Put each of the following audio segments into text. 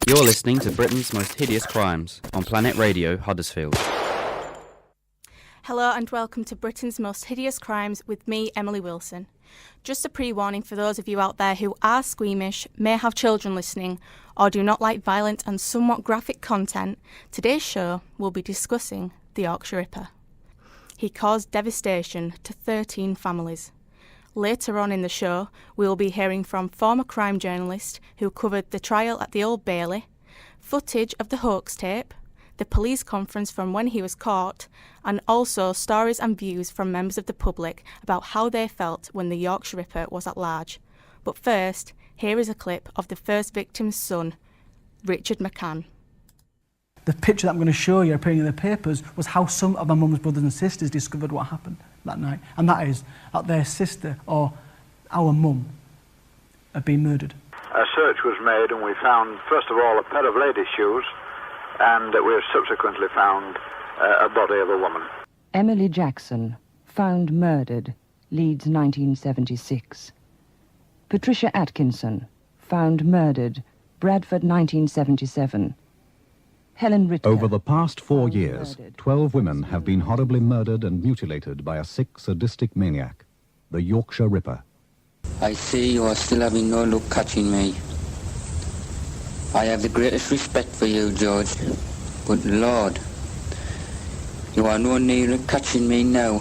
You're listening to Britain's Most Hideous Crimes on Planet Radio Huddersfield. Hello and welcome to Britain's Most Hideous Crimes with me, Emily Wilson. Just a pre-warning for those of you out there who are squeamish, may have children listening, or do not like violent and somewhat graphic content, today's show will be discussing the Yorkshire Ripper. He caused devastation to 13 families. Later on in the show, we will be hearing from former crime journalist who covered the trial at the Old Bailey, footage of the hoax tape, the police conference from when he was caught, and also stories and views from members of the public about how they felt when the Yorkshire Ripper was at large. But first, here is a clip of the first victim's son, Richard McCann. The picture that I'm going to show you appearing in the papers was how some of my mum's brothers and sisters discovered what happened that night. And that is that their sister or our mum had been murdered. A search was made and we found, first of all, a pair of ladies' shoes, and we have subsequently found a body of a woman. Emily Jackson, found murdered, Leeds 1976. Patricia Atkinson, found murdered, Bradford 1977. Helen Ritter. Over the past 4 years, 12 women have been horribly murdered and mutilated by a sick, sadistic maniac, the Yorkshire Ripper. I see you are still having no luck catching me. I have the greatest respect for you, George, but Lord, you are no nearer catching me now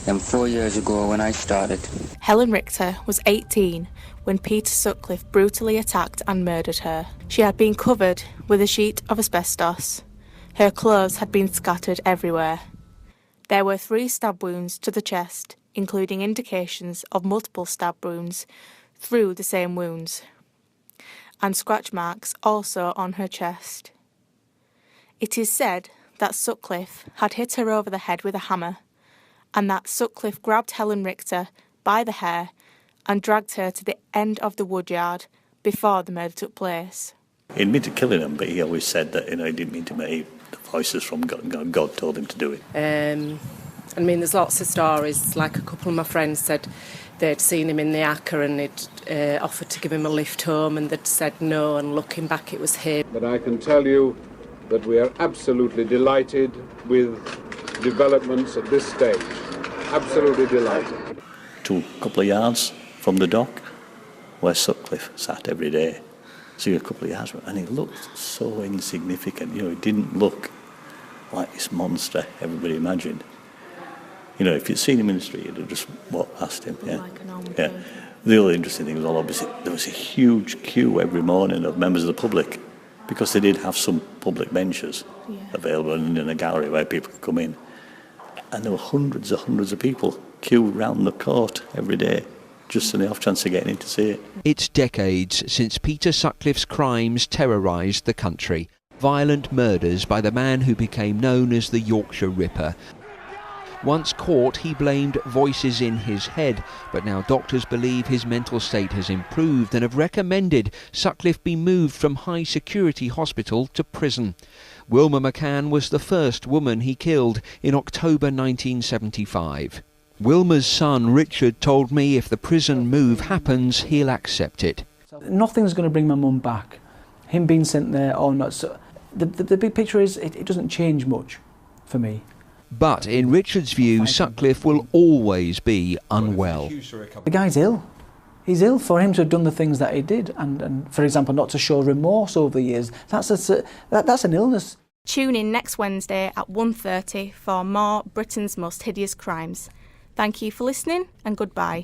than 4 years ago when I started. Helen Richter was 18 when Peter Sutcliffe brutally attacked and murdered her. She had been covered with a sheet of asbestos. Her clothes had been scattered everywhere. There were 3 stab wounds to the chest, including indications of multiple stab wounds through the same wounds, and scratch marks also on her chest. It is said that Sutcliffe had hit her over the head with a hammer, and that Sutcliffe grabbed Helen Richter by the hair and dragged her to the end of the woodyard before the murder took place. He admitted killing him, but he always said that, he didn't mean to make the voices from God. God told him to do it. There's lots of stories. Like a couple of my friends said they'd seen him in the Acker and he'd offered to give him a lift home and they'd said no, and looking back it was him. But I can tell you that we are absolutely delighted with developments at this stage. Absolutely delighted. To a couple of yards from the dock where Sutcliffe sat every day. So a couple of yards, and he looked so insignificant. He didn't look like this monster everybody imagined. If you'd seen him in the street, you'd have just walked past him. Yeah. Like a normal yeah. thing. The other interesting thing was, obviously, there was a huge queue every morning of members of the public, because they did have some public benches available in a gallery where people could come in. And there were hundreds of people queued round the court every day, just on the off chance of getting in to see it. It's decades since Peter Sutcliffe's crimes terrorised the country. Violent murders by the man who became known as the Yorkshire Ripper. Once caught, he blamed voices in his head, but now doctors believe his mental state has improved and have recommended Sutcliffe be moved from high security hospital to prison. Wilma McCann was the first woman he killed in October 1975. Wilma's son Richard told me if the prison move happens, he'll accept it. Nothing's going to bring my mum back. Him being sent there or not. So the big picture is it doesn't change much for me. But in Richard's view, Sutcliffe will always be unwell. The guy's ill. He's ill. For him to have done the things that he did and for example, not to show remorse over the years, that's an illness. Tune in next Wednesday at 1:30 for more Britain's Most Hideous Crimes. Thank you for listening and goodbye.